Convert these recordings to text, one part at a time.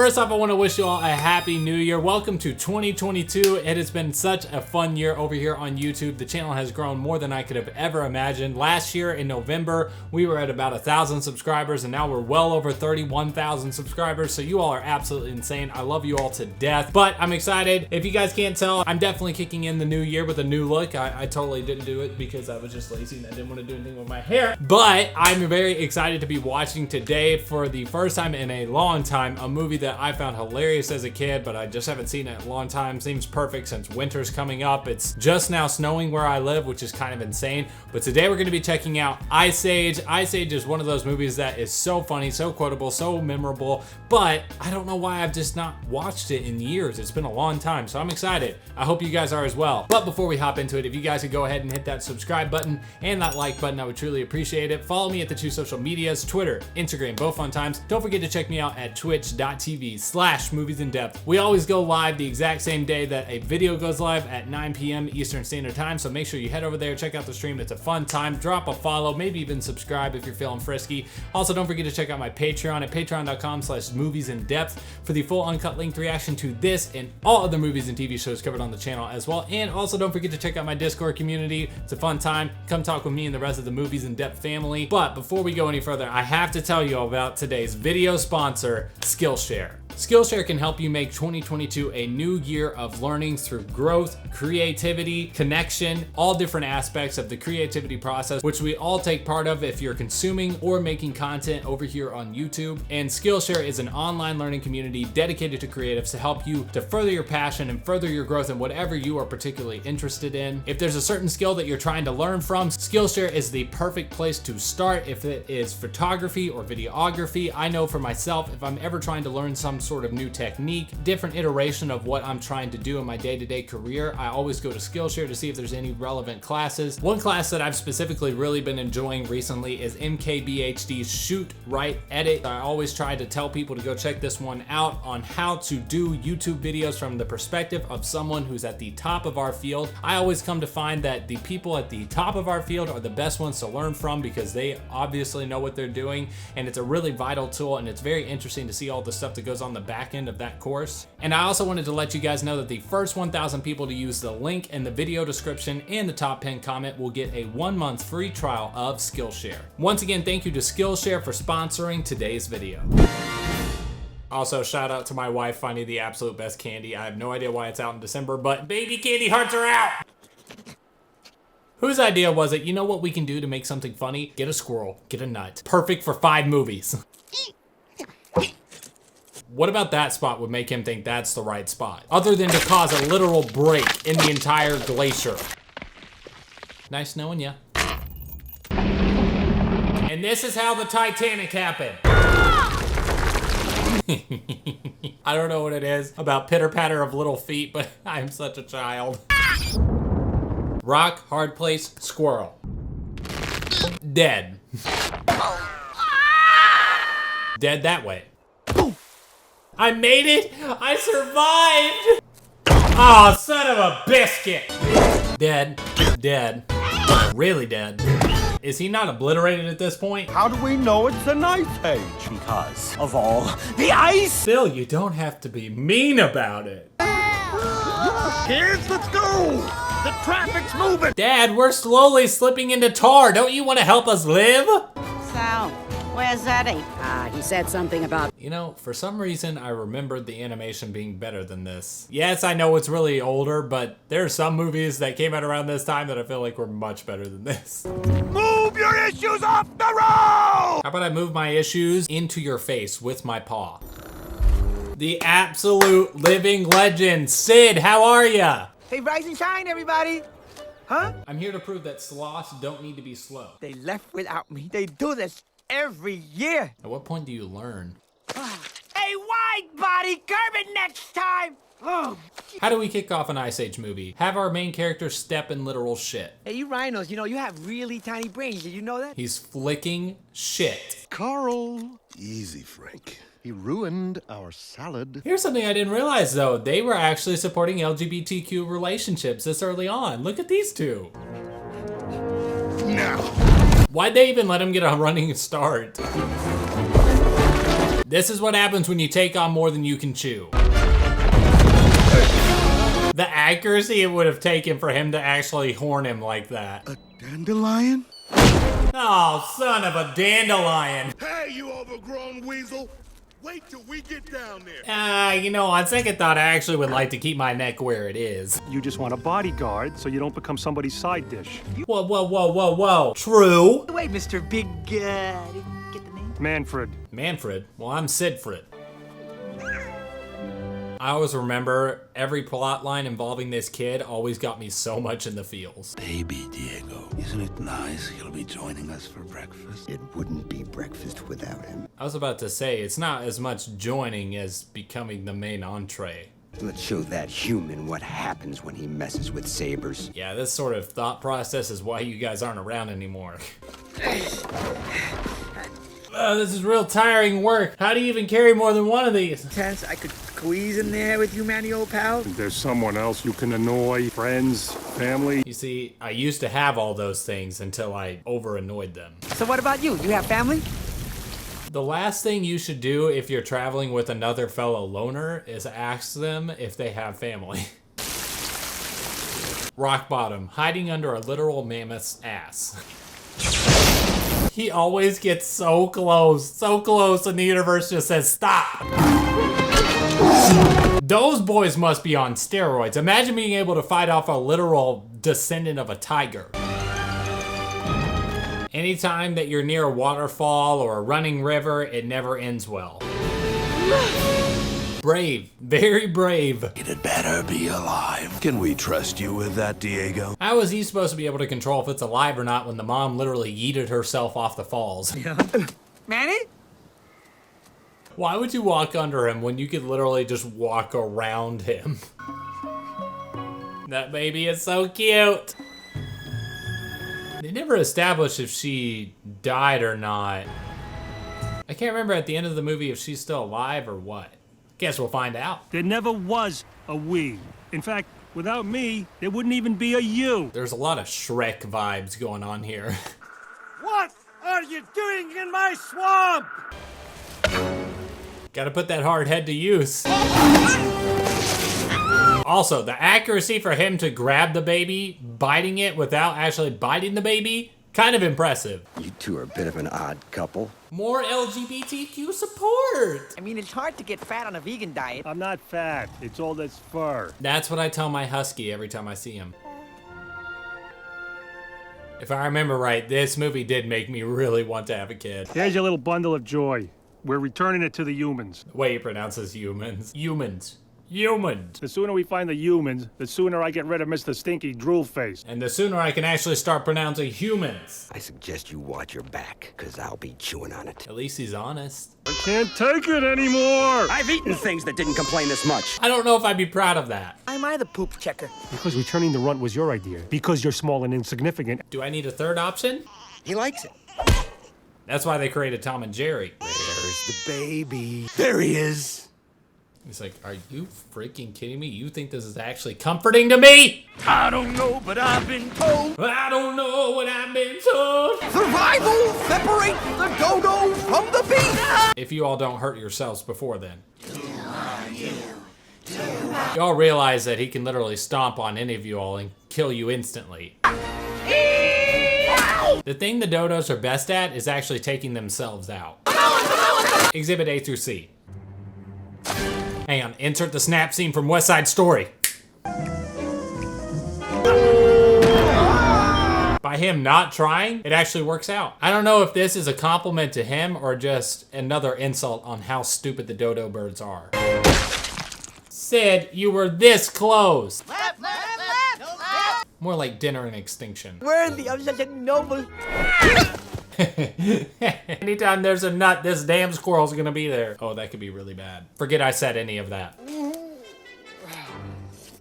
First off, I want to wish you all a happy new year. Welcome to 2022. It has been such a fun year over here on YouTube. The channel has grown more than I could have ever imagined. Last year in November, we were at about 1,000 subscribers, and now we're well over 31,000 subscribers. So you all are absolutely insane. I love you all to death, but I'm excited. If you guys can't tell, I'm definitely kicking in the new year with a new look. I totally didn't do it because I was just lazy and I didn't want to do anything with my hair, but I'm very excited to be watching today for the first time in a long time a movie that I found hilarious as a kid, but I just haven't seen it in a long time. Seems perfect since winter's coming up. It's just now snowing where I live, which is kind of insane. But today we're going to be checking out Ice Age. Ice Age is one of those movies that is so funny, so quotable, so memorable, but I don't know why I've just not watched it in years. It's been a long time, so I'm excited. I hope you guys are as well. But before we hop into it, if you guys could go ahead and hit that subscribe button and that like button, I would truly appreciate it. Follow me at the two social medias, Twitter, Instagram, both fun times. Don't forget to check me out at twitch.tv/moviesinDepth. We always go live the exact same day that a video goes live at 9 p.m. Eastern Standard Time, so make sure you head over there, check out the stream. It's a fun time. Drop a follow, maybe even subscribe if you're feeling frisky. Also, don't forget to check out my Patreon at patreon.com/moviesinDepth for the full uncut length reaction to this and all other movies and TV shows covered on the channel as well. And also, don't forget to check out my Discord community. It's a fun time. Come talk with me and the rest of the Movies in Depth family. But before we go any further, I have to tell you about today's video sponsor, Skillshare. Skillshare can help you make 2022 a new year of learning through growth, creativity, connection, all different aspects of the creativity process, which we all take part of if you're consuming or making content over here on YouTube. And Skillshare is an online learning community dedicated to creatives to help you to further your passion and further your growth in whatever you are particularly interested in. If there's a certain skill that you're trying to learn from, Skillshare is the perfect place to start. If it is photography or videography, I know for myself, if I'm ever trying to learn some sort of new technique, different iteration of what I'm trying to do in my day-to-day career, I always go to Skillshare to see if there's any relevant classes. One class that I've specifically really been enjoying recently is MKBHD's Shoot, Write, Edit. I always try to tell people to go check this one out on how to do YouTube videos from the perspective of someone who's at the top of our field. I always come to find that the people at the top of our field are the best ones to learn from because they obviously know what they're doing, and it's a really vital tool, and it's very interesting to see all the stuff that goes on the back end of that course. And I also wanted to let you guys know that the first 1,000 people to use the link in the video description and the top pinned comment will get a 1-month free trial of Skillshare. Once again, thank you to Skillshare for sponsoring today's video. Also, shout out to my wife finding the absolute best candy. I have no idea why it's out in December, but baby candy hearts are out! Whose idea was it? You know what we can do to make something funny? Get a squirrel, get a nut. Perfect for 5 movies. What about that spot would make him think that's the right spot? Other than to cause a literal break in the entire glacier. Nice knowing ya. And this is how the Titanic happened. I don't know what it is about pitter patter of little feet, but I'm such a child. Rock, hard place, squirrel. Dead. Dead that way. I made it! I survived! Oh, son of a biscuit! Dead. Dead. Really dead. Is he not obliterated at this point? How do we know it's an ice age? Because of all the ice! Still, you don't have to be mean about it. Kids, let's go! The traffic's moving! Dad, we're slowly slipping into tar. Don't you want to help us live? So, where's Eddie? He said something about... You know, for some reason, I remembered the animation being better than this. Yes, I know it's really older, but there are some movies that came out around this time that I feel like were much better than this. Move your issues off the road! How about I move my issues into your face with my paw? The absolute living legend, Sid, how are ya? Hey, rise and shine, everybody! Huh? I'm here to prove that sloths don't need to be slow. They left without me. They do this every year. At what point do you learn? Hey, wide body, curb it next time! Oh. How do we kick off an Ice Age movie? Have our main character step in literal shit. Hey, you rhinos, you know, you have really tiny brains. Did you know that? He's flicking shit. Carl. Easy, Frank. He ruined our salad. Here's something I didn't realize though. They were actually supporting LGBTQ relationships this early on. Look at these two. Now. Why'd they even let him get a running start? This is what happens when you take on more than you can chew. The accuracy it would have taken for him to actually horn him like that. A dandelion? Oh, son of a dandelion. Hey, you overgrown weasel! Wait till we get down there. You know, on second thought, I actually would like to keep my neck where it is. You just want a bodyguard so you don't become somebody's side dish. Whoa, whoa, whoa, whoa, whoa. True. Wait, Mr. Big, I didn't get the name. Manfred. Manfred? Well, I'm Sidfred. I always remember every plot line involving this kid always got me so much in the feels. Baby Diego, isn't it nice he'll be joining us for breakfast? It wouldn't be breakfast without him. I was about to say, it's not as much joining as becoming the main entree. Let's show that human what happens when he messes with sabers. Yeah, this sort of thought process is why you guys aren't around anymore. This is real tiring work. How do you even carry more than one of these? Chance I could squeeze in there with you, Manny, old pal. There's someone else you can annoy, friends, family. You see, I used to have all those things until I over-annoyed them. So what about you? You have family? The last thing you should do if you're traveling with another fellow loner is ask them if they have family. Rock bottom, hiding under a literal mammoth's ass. He always gets so close, and the universe just says, stop. Those boys must be on steroids. Imagine being able to fight off a literal descendant of a tiger. Anytime that you're near a waterfall or a running river, it never ends well. Brave, very brave. It had better be alive. Can we trust you with that, Diego? How is he supposed to be able to control if it's alive or not when the mom literally yeeted herself off the falls? Manny? Why would you walk under him when you could literally just walk around him? That baby is so cute. They never established if she died or not. I can't remember at the end of the movie if she's still alive or what. Guess we'll find out. There never was a we. In fact, without me, there wouldn't even be a you. There's a lot of Shrek vibes going on here. What are you doing in my swamp? Gotta put that hard head to use. Also, the accuracy for him to grab the baby, biting it without actually biting the baby, kind of impressive. You two are a bit of an odd couple. More LGBTQ support. I mean, it's hard to get fat on a vegan diet. I'm not fat. It's all this fur. That's what I tell my husky every time I see him. If I remember right, this movie did make me really want to have a kid. Here's your little bundle of joy. We're returning it to the humans. The way he pronounces humans. Humans. Humans. The sooner we find the humans, the sooner I get rid of Mr. Stinky Drool Face. And the sooner I can actually start pronouncing humans. I suggest you watch your back, because I'll be chewing on it. At least he's honest. I can't take it anymore! I've eaten things that didn't complain this much. I don't know if I'd be proud of that. Am I the poop checker? Because returning the runt was your idea. Because you're small and insignificant. Do I need a third option? He likes it. That's why they created Tom and Jerry. There's the baby. There he is. He's like, are you freaking kidding me? You think this is actually comforting to me? I don't know, but I've been told. I don't know what I've been told. Survival separates the dodo from the beast. If you all don't hurt yourselves before then. Y'all realize that he can literally stomp on any of you all and kill you instantly. The thing the dodos are best at is actually taking themselves out. Exhibit A through C. Hang on, insert the snap scene from West Side Story. By him not trying, it actually works out. I don't know if this is a compliment to him or just another insult on how stupid the dodo birds are. Sid, you were this close. More like dinner and extinction. Worthy of such a noble... Anytime there's a nut, this damn squirrel's gonna be there. Oh, that could be really bad. Forget I said any of that.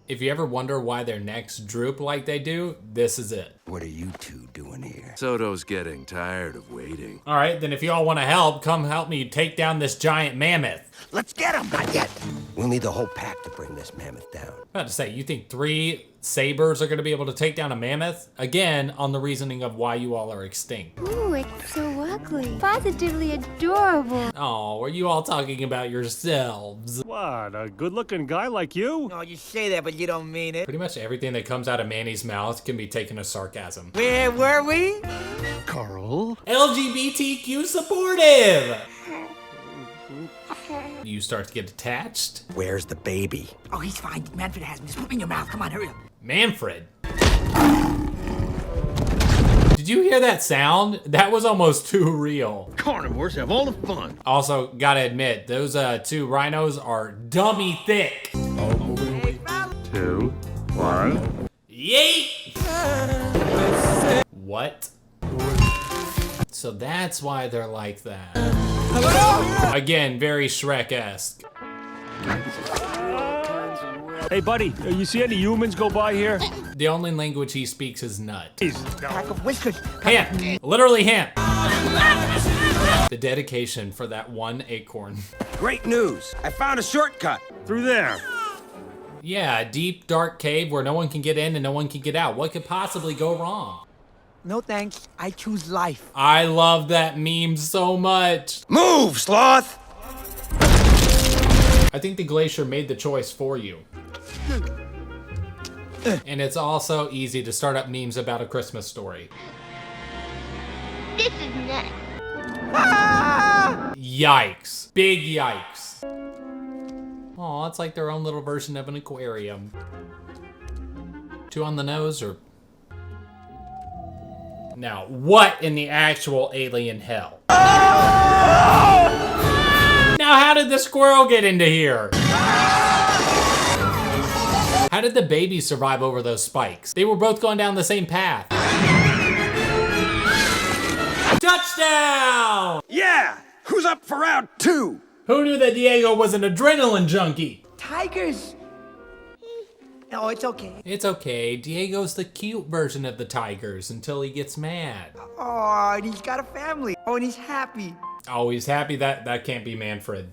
If you ever wonder why their necks droop like they do, this is it. What are you two doing here? Soto's getting tired of waiting. All right, then if you all want to help, come help me take down this giant mammoth. Let's get him. Not yet. We'll need the whole pack to bring this mammoth down. I'm about to say, you think 3 sabers are going to be able to take down a mammoth? Again, on the reasoning of why you all are extinct. Ooh, it's so ugly. Positively adorable. Oh, are you all talking about yourselves? What, a good-looking guy like you? Oh, you say that, but you don't mean it. Pretty much everything that comes out of Manny's mouth can be taken as sarcasm. Where were we? Carl? LGBTQ supportive! You start to get attached. Where's the baby? Oh, he's fine. Manfred has me. Just put me in your mouth. Come on, hurry up. Manfred. Did you hear that sound? That was almost too real. Carnivores have all the fun. Also, gotta admit, those 2 rhinos are dummy thick. 2, 1. Yeet! What? So that's why they're like that. Again, very Shrek-esque. Hey, buddy, you see any humans go by here? The only language he speaks is nut. Pack of whiskers. Hint. Literally hint. The dedication for that 1 acorn. Great news! I found a shortcut. Through there. Yeah, a deep, dark cave where no one can get in and no one can get out. What could possibly go wrong? No thanks. I choose life. I love that meme so much. Move, sloth! I think the glacier made the choice for you. And it's also easy to start up memes about a Christmas story. This is nuts. Yikes. Big yikes. Aw, it's like their own little version of an aquarium. 2 on the nose or... Now, what in the actual alien hell? Now, how did the squirrel get into here? How did the baby survive over those spikes? They were both going down the same path. Touchdown! Yeah! Who's up for round 2? Who knew that Diego was an adrenaline junkie? Tigers. Oh, it's okay. It's okay. Diego's the cute version of the tigers until he gets mad. Oh, and he's got a family. Oh, and he's happy. Oh, he's happy. That can't be Manfred.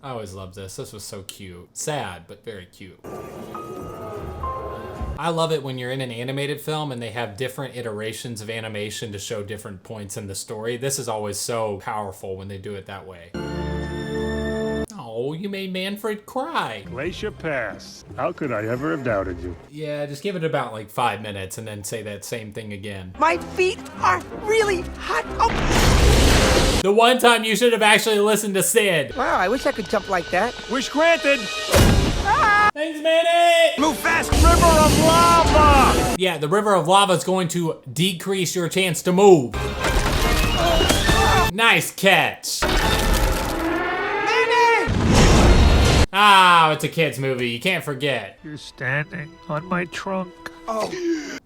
I always loved this. This was so cute. Sad, but very cute. I love it when you're in an animated film and they have different iterations of animation to show different points in the story. This is always so powerful when they do it that way. Oh, you made Manfred cry. Glacier Pass. How could I ever have doubted you? Yeah, just give it about like 5 minutes and then say that same thing again. My feet are really hot. Oh. The one time you should have actually listened to Sid. Wow, I wish I could jump like that. Wish granted. Thanks, Manny! Move fast! River of lava! Yeah, the river of lava is going to decrease your chance to move. Nice catch. Ah, it's a kid's movie. You can't forget. You're standing on my trunk. Oh.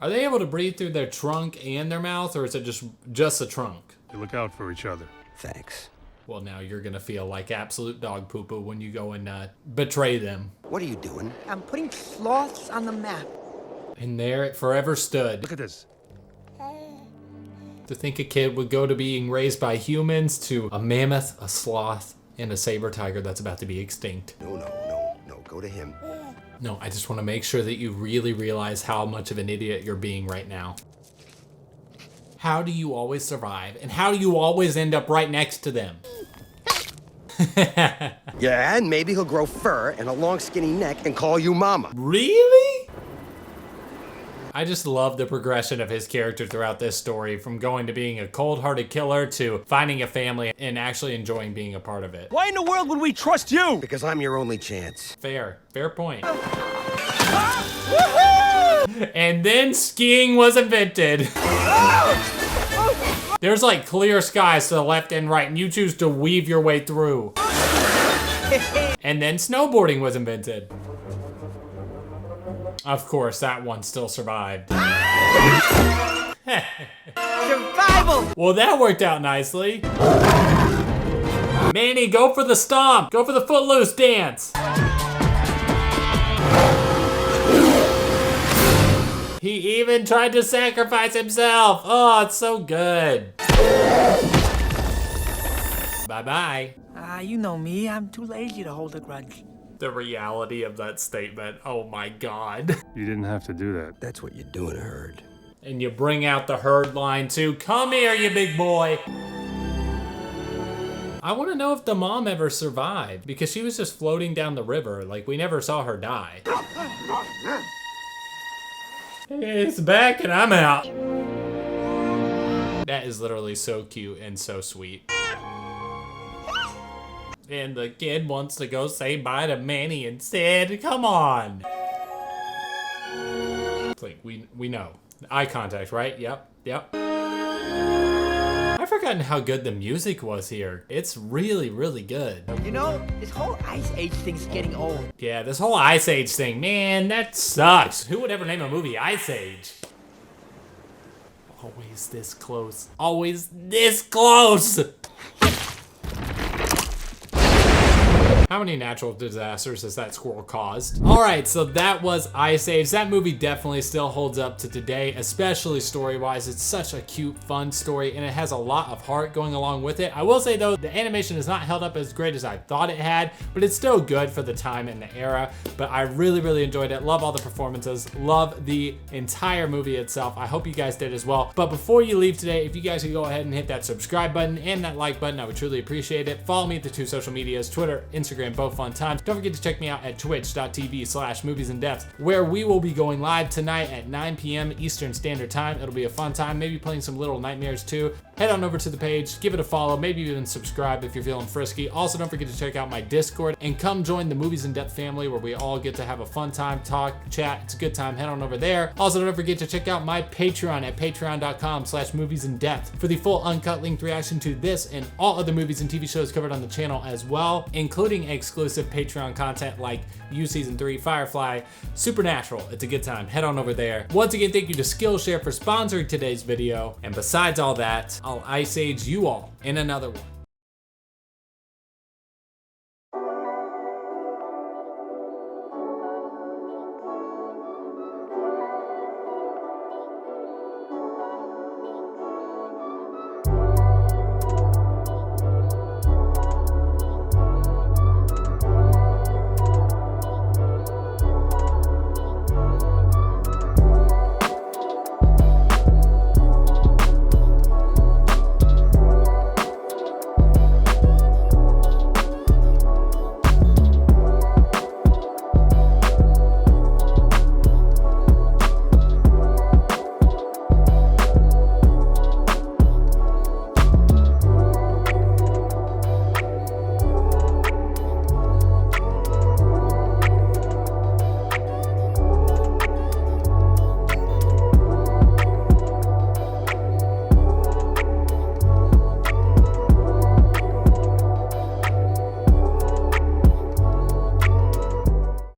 Are they able to breathe through their trunk and their mouth, or is it just the trunk? You look out for each other. Thanks. Well, now you're gonna feel like absolute dog poo-poo when you go and betray them. What are you doing? I'm putting sloths on the map. And there it forever stood. Look at this. To think a kid would go to being raised by humans to a mammoth, a sloth, and a saber tiger that's about to be extinct. No, go to him. No, I just want to make sure that you really realize how much of an idiot you're being right now. How do you always survive? And how do you always end up right next to them? Yeah, and maybe he'll grow fur and a long skinny neck and call you mama. Really? I just love the progression of his character throughout this story, from going to being a cold-hearted killer to finding a family and actually enjoying being a part of it. Why in the world would we trust you? Because I'm your only chance. Fair point. And then skiing was invented. There's like clear skies to the left and right, and you choose to weave your way through. And then snowboarding was invented. Of course, that one still survived. Survival! Well, that worked out nicely. Manny, go for the stomp. Go for the footloose dance. He even tried to sacrifice himself. Oh, it's so good. Bye-bye. You know me. I'm too lazy to hold a grudge. The reality of that statement. Oh my God. You didn't have to do that. That's what you're doing, Herd. And you bring out the Herd line too. Come here, you big boy. I want to know if the mom ever survived because she was just floating down the river. Like, we never saw her die. It's back and I'm out. That is literally so cute and so sweet. And the kid wants to go say bye to Manny instead. Come on. It's like, we know. Eye contact, right? Yep. I've forgotten how good the music was here. It's really, really good. You know, this whole Ice Age thing's getting old. Yeah, this whole Ice Age thing, man, that sucks. Who would ever name a movie Ice Age? Always this close. Always this close! How many natural disasters has that squirrel caused? All right, so that was Ice Age. That movie definitely still holds up to today, especially story-wise. It's such a cute, fun story, and it has a lot of heart going along with it. I will say though, the animation is not held up as great as I thought it had, but it's still good for the time and the era. But I really, really enjoyed it. Love all the performances. Love the entire movie itself. I hope you guys did as well. But before you leave today, if you guys could go ahead and hit that subscribe button and that like button, I would truly appreciate it. Follow me at the 2 social medias, Twitter, Instagram, both fun times. Don't forget to check me out at twitch.tv/moviesinDepth, where we will be going live tonight at 9 p.m. Eastern Standard Time. It'll be a fun time, maybe playing some Little Nightmares too. Head on over to the page, give it a follow, maybe even subscribe if you're feeling frisky. Also, don't forget to check out my Discord and come join the Movies in Depth family where we all get to have a fun time, talk, chat. It's a good time. Head on over there. Also, don't forget to check out my Patreon at patreon.com/moviesindepth for the full uncut linked reaction to this and all other movies and TV shows covered on the channel as well, including exclusive Patreon content like You Season 3, Firefly, Supernatural. It's a good time. Head on over there. Once again, thank you to Skillshare for sponsoring today's video. And besides all that, I'll Ice Age you all in another one.